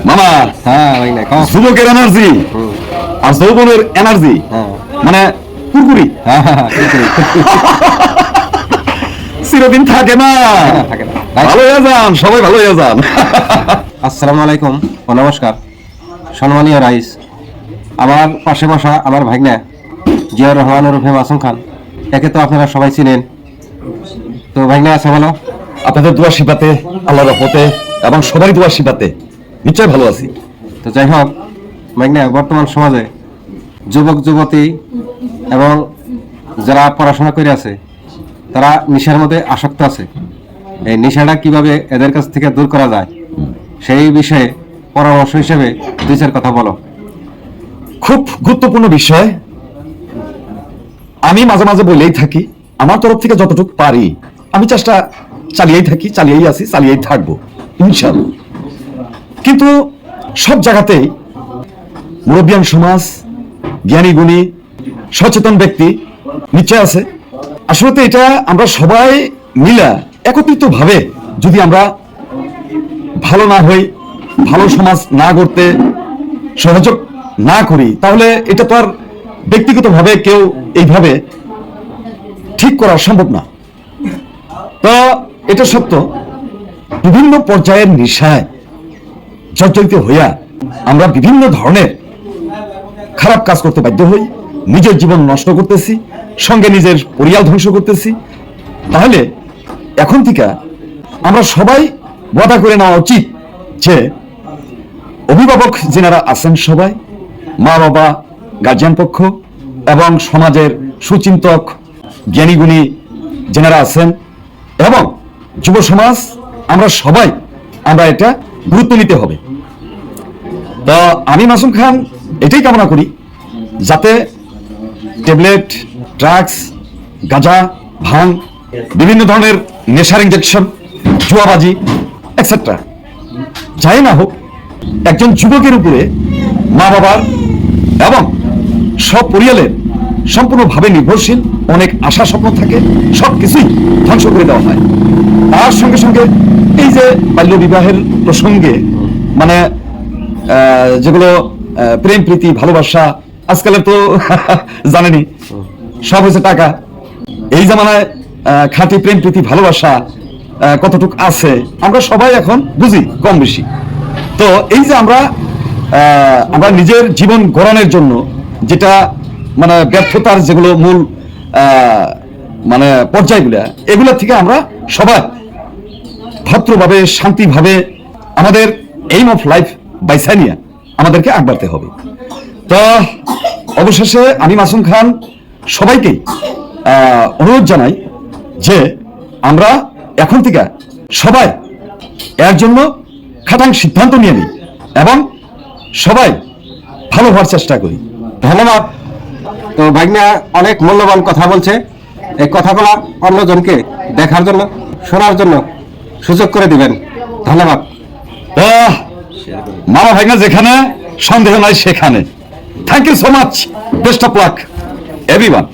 মামা হ্যাঁ ভাইনা কম যুবকের এনার্জি আর যৌবনের এনার্জি মানে কুরকুরি চিরদিন থাকে না, থাকে না। ভালো হয়ে যান, সবাই ভালো হয়ে যান। আসসালামু আলাইকুম ও নমস্কার সম্মানীয় রাইস। আমার পাশে বসা আমার ভাইনা জিয়াউর রহমান ওরফে মাসুম খান, একে তো আপনারা সবাই চিনেন। তো ভাইনা আছে ভালো? আপনাদের দোয়া শিপাতে, আল্লাহর রহমতে এবং সবারই দোয়া শিপাতে নিশ্চয় ভালো আছি। তো যাই হোক ভাইনা, বর্তমান সমাজে যুবক যুবতী এবং যারা পড়াশোনা করে আছে তারা নেশার মধ্যে আসক্ত আছে। এই নেশাটা কিভাবে এদের কাছ থেকে দূর করা যায় সেই বিষয়ে পরামর্শ হিসেবে দুই চার কথা বলো। খুব গুরুত্বপূর্ণ বিষয়। আমি মাঝে মাঝে বলেই থাকি, আমার তরফ থেকে যতটুকু পারি আমি চেষ্টা চালিয়েই থাকি, চালিয়েই আছি, চালিয়েই থাকবো ইনশাআল্লাহ। কিন্তু সব জায়গাতেই মুরব্বিয়ান সমাজ, জ্ঞানী গুণী সচেতন ব্যক্তি নিশ্চয় আছে। আসলে তো এটা আমরা সবাই মিলা একত্রিত ভাবে যদি আমরা ভালো না হই, ভালো সমাজ না করতে সহযোগ না করি, তাহলে এটা তো আর ব্যক্তিগতভাবে কেউ এইভাবে ঠিক করা সম্ভব না। তো এটা সত্য, বিভিন্ন পর্যায়ের নেশায় জর্জরিত হইয়া আমরা বিভিন্ন ধরনের খারাপ কাজ করতে বাধ্য হই, নিজের জীবন নষ্ট করতেছি, সঙ্গে নিজের পরিবার ধ্বংস করতেছি। তাহলে এখন থেকে আমরা সবাই ওয়াদা করে নেওয়া উচিত যে অভিভাবক যেনারা আছেন সবাই, মা বাবা, গার্জিয়ান পক্ষ এবং সমাজের সুচিন্তক জ্ঞানীগুণী যেনারা আছেন এবং যুব সমাজ, আমরা সবাই আমরা এটা গুরুত্ব নিতে হবে। তো আমি মাসুম খান এটাই কামনা করি যাতে ট্যাবলেট, ড্রাগস, গাঁজা, ভাঙ, বিভিন্ন ধরনের নেশার ইনজেকশন, জুয়াবাজি এটসেট্রা যাই না হোক, একজন যুবকের উপরে মা বাবার এবং সব পরিয়ালের সম্পূর্ণভাবে নির্ভরশীল অনেক আশা স্বপ্ন থাকে, সবকিছুই ধ্বংস করে দেওয়া হয়। তার সঙ্গে সঙ্গে এই যে বাল্য বিবাহের প্রসঙ্গে মানে যেগুলো প্রেম প্রীতি ভালোবাসা, আজকালের তো জানেনি সব হচ্ছে টাকা। এই জামানায় খাঁটি প্রেম প্রীতি ভালোবাসা কতটুক আছে আমরা সবাই এখন বুঝি কম বেশি। তো এই যে আমরা নিজের জীবন গড়ানোর জন্য যেটা মানে ব্যর্থতার যেগুলো মূল মানে পর্যায়গুলা, এগুলা থেকে আমরা সবাই ভদ্রভাবে শান্তিভাবে আমাদের এইম অফ লাইফ বাইসা নিয়ে আমাদেরকে আগ বাড়তে হবে। তো অবশেষে আমি মাসুম খান সবাইকেই অনুরোধ জানাই যে আমরা এখন থেকে সবাই এর জন্য খাটাং সিদ্ধান্ত নিয়ে নিই এবং সবাই ভালো হওয়ার চেষ্টা করি। ধন্যবাদ। তো ভাইনা অনেক মূল্যবান কথা বলছে, এই কথাগুলো অন্যজনকে দেখার জন্য, শোনার জন্য সুযোগ করে দিবেন। ধন্যবাদ। মামা ভাইনা যেখানে, সন্দেহ নাই সেখানে। Thank you so much, best of luck everyone.